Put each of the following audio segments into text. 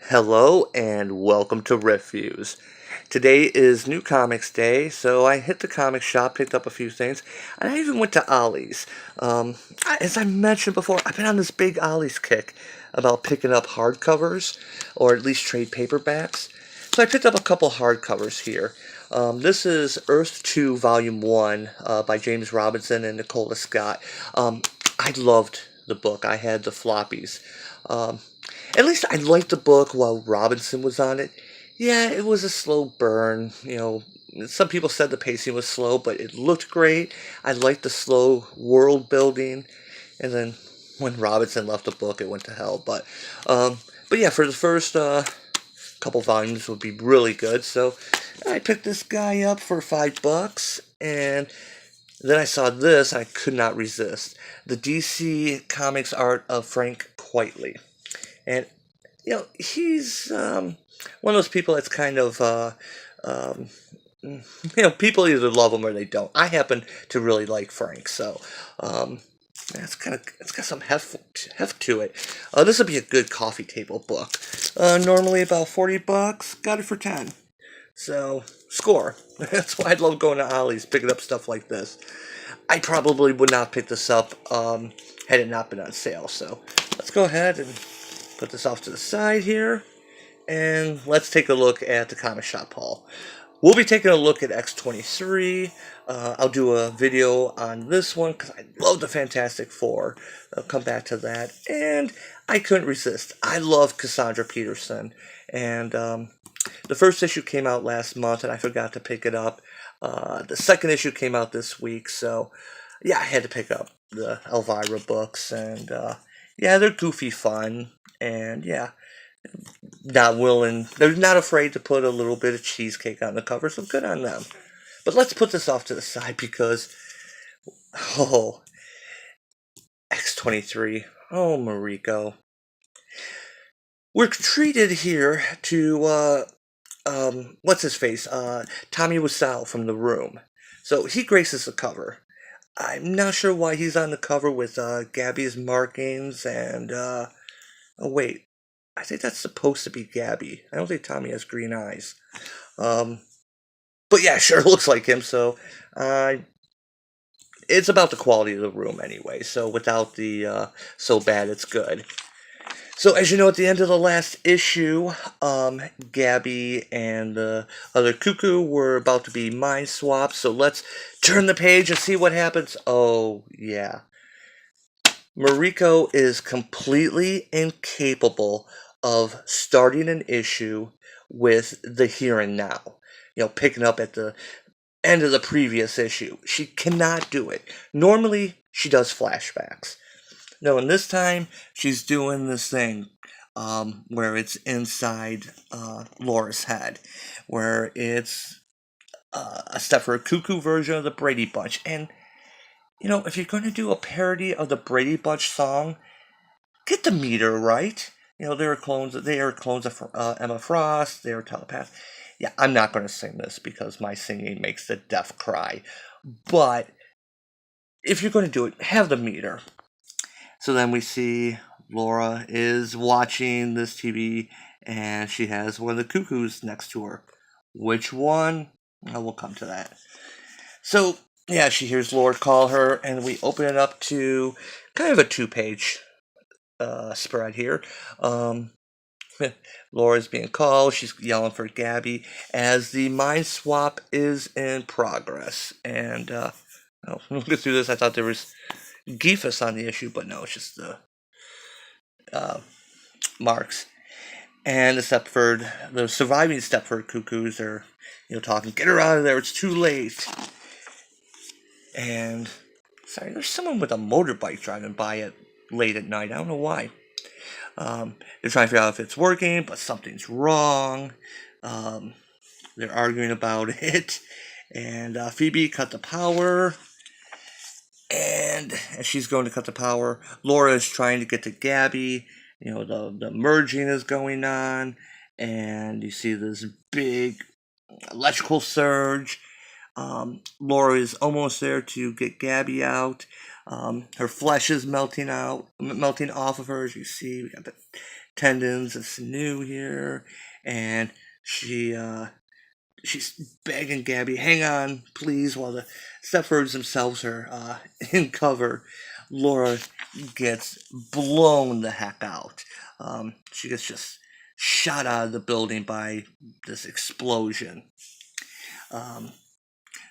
Hello and welcome to Reviews. Today is New Comics Day, so I hit the comic shop, picked up a few things, and I even went to Ollie's. As I mentioned before, I've been on this big Ollie's kick about picking up hardcovers, or at least trade paperbacks. So I picked up a couple hardcovers here. This is Earth 2 Volume 1 by James Robinson and Nicola Scott. I loved the book. I had the floppies. At least I liked the book while Robinson was on it. Yeah, it was a slow burn. Some people said the pacing was slow, but it looked great. I liked the slow world building. And then when Robinson left the book, it went to hell. But yeah, for the first couple volumes would be really good. So I picked this guy up for $5, and then I saw this. I could not resist the DC Comics art of Frank Quitely. And, he's one of those people that's kind of, people either love him or they don't. I happen to really like Frank, so it's got some heft to it. This would be a good coffee table book. Normally about $40, got it for 10. So, score. That's why I love going to Ollie's, picking up stuff like this. I probably would not pick this up had it not been on sale. So, let's go ahead and put this off to the side here, and let's take a look at the comic shop haul. We'll be taking a look at X-23. I'll do a video on this one because I love the Fantastic Four. I'll come back to that. And I couldn't resist. I love Cassandra Peterson. And the first issue came out last month, and I forgot to pick it up. The second issue came out this week, so yeah, I had to pick up the Elvira books. And yeah, they're goofy fun. And yeah, they're not afraid to put a little bit of cheesecake on the cover, so good on them. But let's put this off to the side because, X-23, Mariko. We're treated here to, what's his face, Tommy Wiseau from The Room. So he graces the cover. I'm not sure why he's on the cover with Gabby's markings and, oh wait, I think that's supposed to be Gabby. I don't think Tommy has green eyes. But yeah, sure looks like him, so it's about the quality of the room anyway, so without the so bad it's good. So as you know, at the end of the last issue, Gabby and the other cuckoo were about to be mind swapped, so let's turn the page and see what happens. Oh, yeah. Mariko is completely incapable of starting an issue with the here and now. Picking up at the end of the previous issue. She cannot do it. Normally, she does flashbacks. No, and this time, she's doing this thing where it's inside Laura's head, where it's a Stepford Cuckoo version of the Brady Bunch. And, if you're going to do a parody of the Brady Bunch song, get the meter right. They are clones of Emma Frost, they are telepaths. Yeah, I'm not going to sing this because my singing makes the deaf cry. But if you're going to do it, have the meter. So then we see Laura is watching this TV, and she has one of the cuckoos next to her. Which one? Well, we'll come to that. So, yeah, she hears Laura call her, and we open it up to kind of a two-page spread here. Laura's being called. She's yelling for Gabby as the mind swap is in progress. And looking through this, I thought there was Geefus on the issue, but no, it's just the marks. And the surviving Stepford cuckoos are, talking, get her out of there, it's too late. And, sorry, there's someone with a motorbike driving by it late at night. I don't know why. They're trying to figure out if it's working, but something's wrong. They're arguing about it. And Phoebe cut the power. And as she's going to cut the power, Laura is trying to get to Gabby. The merging is going on. And you see this big electrical surge. Laura is almost there to get Gabby out. Her flesh is melting off of her, as you see. We got the tendons. It's new here, and she's begging Gabby, "Hang on, please," while the Stepfords themselves are in cover. Laura gets blown the heck out. She gets just shot out of the building by this explosion.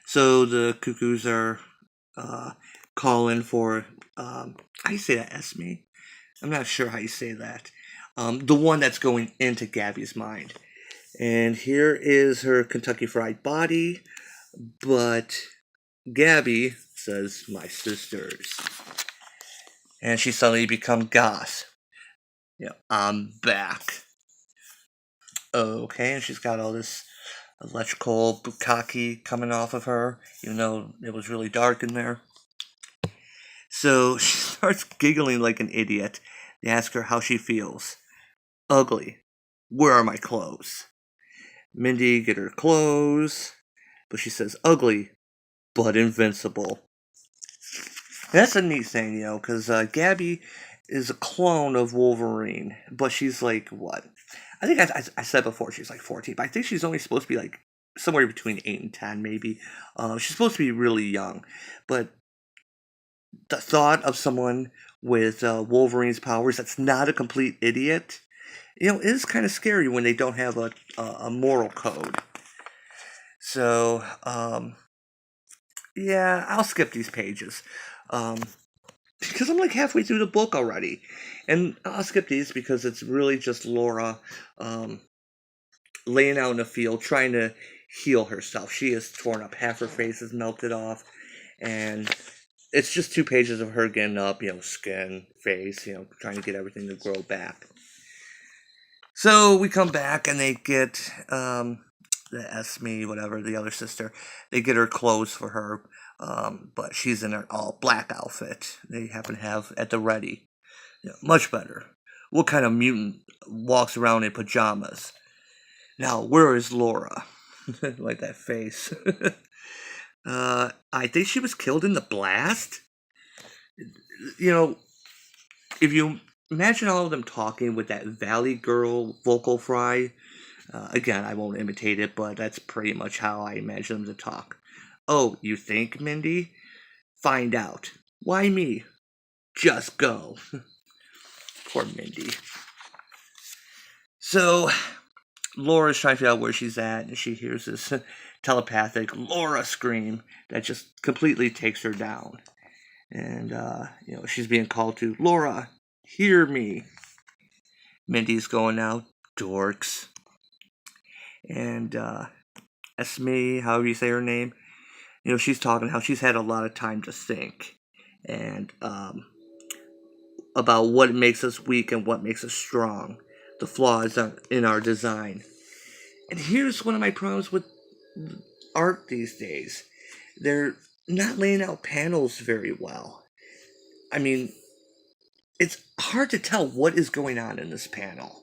So the Cuckoos are calling for, how you say that, Esme? I'm not sure how you say that. The one that's going into Gabby's mind. And here is her Kentucky Fried body, but Gabby says, "My sisters." And she suddenly becomes goth. I'm back. Okay, and she's got all this electrical bukkake coming off of her, even though it was really dark in there. So she starts giggling like an idiot. They ask her how she feels. "Ugly. Where are my clothes?" Mindy get her clothes, but she says ugly, but invincible. And that's a neat thing, because Gabby is a clone of Wolverine, but she's like, what? I think I said before she's like 14, but I think she's only supposed to be like somewhere between 8 and 10, maybe. She's supposed to be really young, but the thought of someone with Wolverine's powers that's not a complete idiot, is kind of scary when they don't have a moral code. So, yeah, I'll skip these pages. Because I'm like halfway through the book already. And I'll skip these because it's really just Laura laying out in the field trying to heal herself. She is torn up. Half her face is melted off. And it's just 2 pages of her getting up, skin, face, trying to get everything to grow back. So we come back and they get the Esme, whatever, the other sister, they get her clothes for her. But she's in an all black outfit they happen to have at the ready. Much better. What kind of mutant walks around in pajamas? Now, where is Laura? Like that face. I think she was killed in the blast. If you imagine all of them talking with that Valley Girl vocal fry, again, I won't imitate it, but that's pretty much how I imagine them to talk. "Oh, you think, Mindy? Find out. Why me? Just go." Poor Mindy. So, Laura's trying to figure out where she's at, and she hears this telepathic Laura scream that just completely takes her down. And, she's being called to, "Laura, hear me." Mindy's going out, "Dorks." And, Esme, however you say her name, she's talking how she's had a lot of time to think. And, about what makes us weak and what makes us strong. The flaws in our design. And here's one of my problems with art these days. They're not laying out panels very well. I mean, it's hard to tell what is going on in this panel.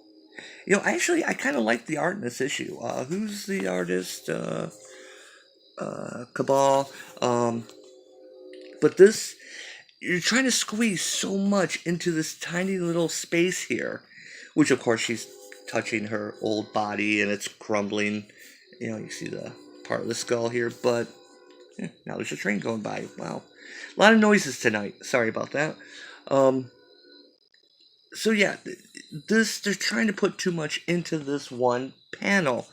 I kind of like the art in this issue. Who's the artist? Cabal. But this, you're trying to squeeze so much into this tiny little space here, which of course she's touching her old body and it's crumbling. You see the part of the skull here, but now there's a train going by. Wow. A lot of noises tonight. Sorry about that. So yeah, they're trying to put too much into this one panel.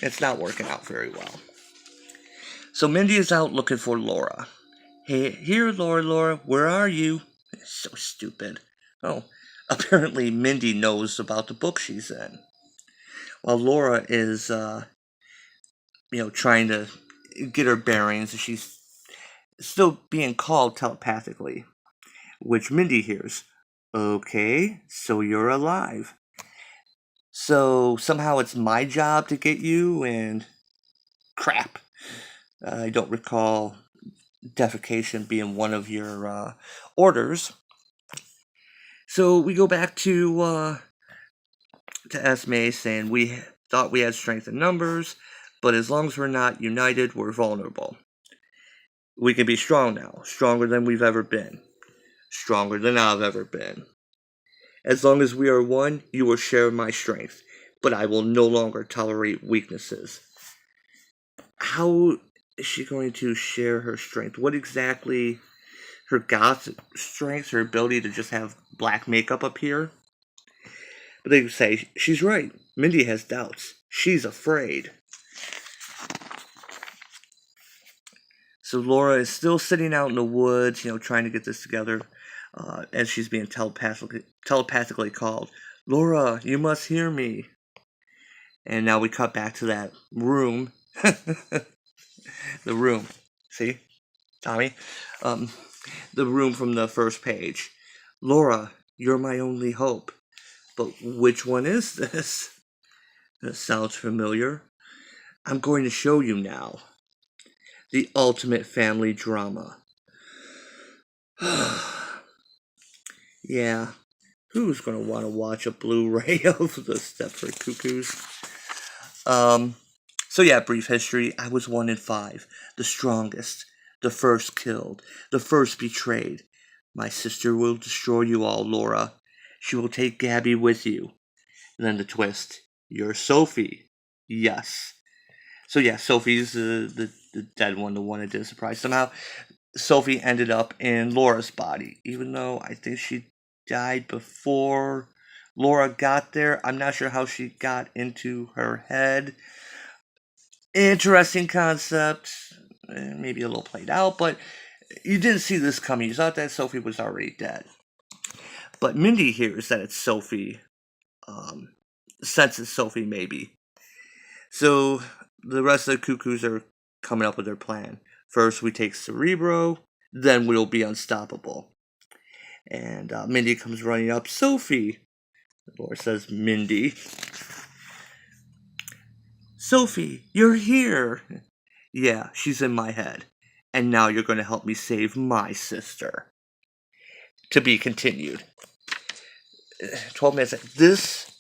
And it's not working out very well. So Mindy is out looking for Laura. "Hey, here, Laura, where are you?" So stupid. Oh, apparently Mindy knows about the book she's in. While Laura is, trying to get her bearings, she's still being called telepathically, which Mindy hears. "Okay, so you're alive. So somehow it's my job to get you, and crap. I don't recall defecation being one of your orders." So we go back to Esme saying, "We thought we had strength in numbers, but as long as we're not united, we're vulnerable. We can be strong now, stronger than we've ever been, stronger than I've ever been." As long as we are one, you will share my strength, but I will no longer tolerate weaknesses. How is she going to share her strength? What exactly her goth strength, her ability to just have black makeup appear? But they say, she's right. Mindy has doubts. She's afraid. So Laura is still sitting out in the woods, trying to get this together, as she's being telepathically called. Laura, you must hear me. And now we cut back to that room. The room. See, Tommy? The room from the first page. Laura, you're my only hope. But which one is this? That sounds familiar. I'm going to show you now. The ultimate family drama. Yeah, who's going to want to watch a Blu-ray of the Stepford Cuckoos? So yeah, brief history. I was 1 in 5. The strongest. The first killed. The first betrayed. My sister will destroy you all, Laura. She will take Gabby with you. And then the twist. You're Sophie. Yes. So yeah, Sophie's the dead one, the one that didn't surprise. Somehow, Sophie ended up in Laura's body, even though I think she died before Laura got there. I'm not sure how she got into her head. Interesting concept, maybe a little played out, but you didn't see this coming. You thought that Sophie was already dead. But Mindy hears that it's Sophie, senses Sophie maybe. So the rest of the Cuckoos are coming up with their plan. First we take Cerebro, then we'll be unstoppable. And Mindy comes running up. Sophie! Laura says, Mindy. Sophie, you're here! Yeah, she's in my head. And now you're going to help me save my sister. To be continued. 12 minutes. This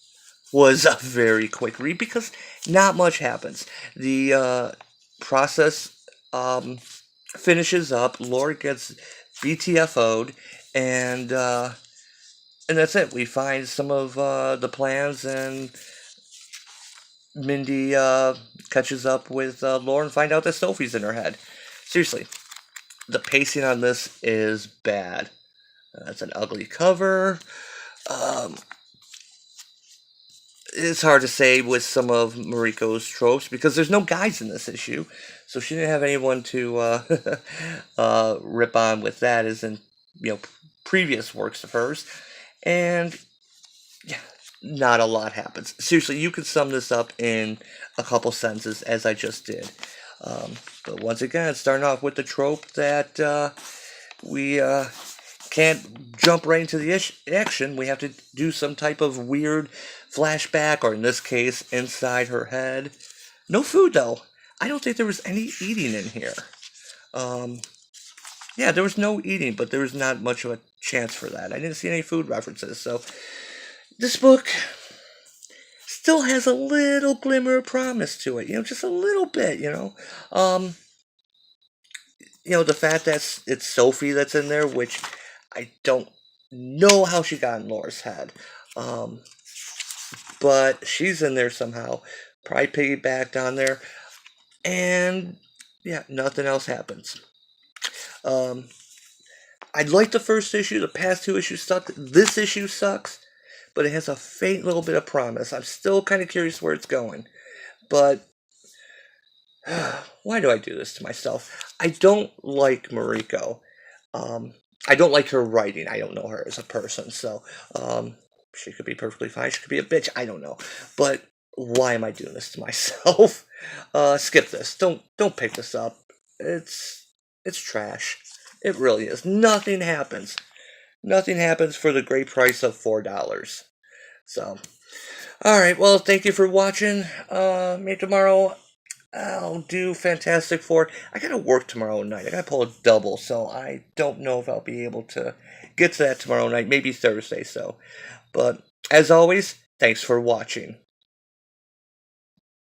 was a very quick read because not much happens. The process finishes up. Laura gets BTFO'd, and that's it. We find some of the plans, and Mindy catches up with Laura and find out that Sophie's in her head. Seriously, the pacing on this is bad. That's an ugly cover. It's hard to say with some of Mariko's tropes because there's no guys in this issue, so she didn't have anyone to rip on with that, as in previous works of hers, and yeah, not a lot happens. Seriously, you could sum this up in a couple sentences, as I just did. But once again, starting off with the trope that we can't jump right into the action. We have to do some type of weird flashback, or in this case, inside her head. No food, though. I don't think there was any eating in here. Yeah, there was no eating, but there was not much of a chance for that. I didn't see any food references, so this book still has a little glimmer of promise to it, just a little bit, the fact that it's Sophie that's in there, which I don't know how she got in Laura's head, but she's in there somehow, probably piggybacked on there, and yeah, nothing else happens. I like the first issue. The past 2 issues sucked. This issue sucks, but it has a faint little bit of promise. I'm still kind of curious where it's going, but why do I do this to myself? I don't like Mariko. I don't like her writing. I don't know her as a person, so she could be perfectly fine. She could be a bitch. I don't know, but why am I doing this to myself? Skip this. Don't pick this up. It's trash. It really is. Nothing happens. Nothing happens for the great price of $4. So, alright, well, thank you for watching. Maybe tomorrow I'll do Fantastic Four. I gotta work tomorrow night. I gotta pull a double, so I don't know if I'll be able to get to that tomorrow night. Maybe Thursday, so. But, as always, thanks for watching.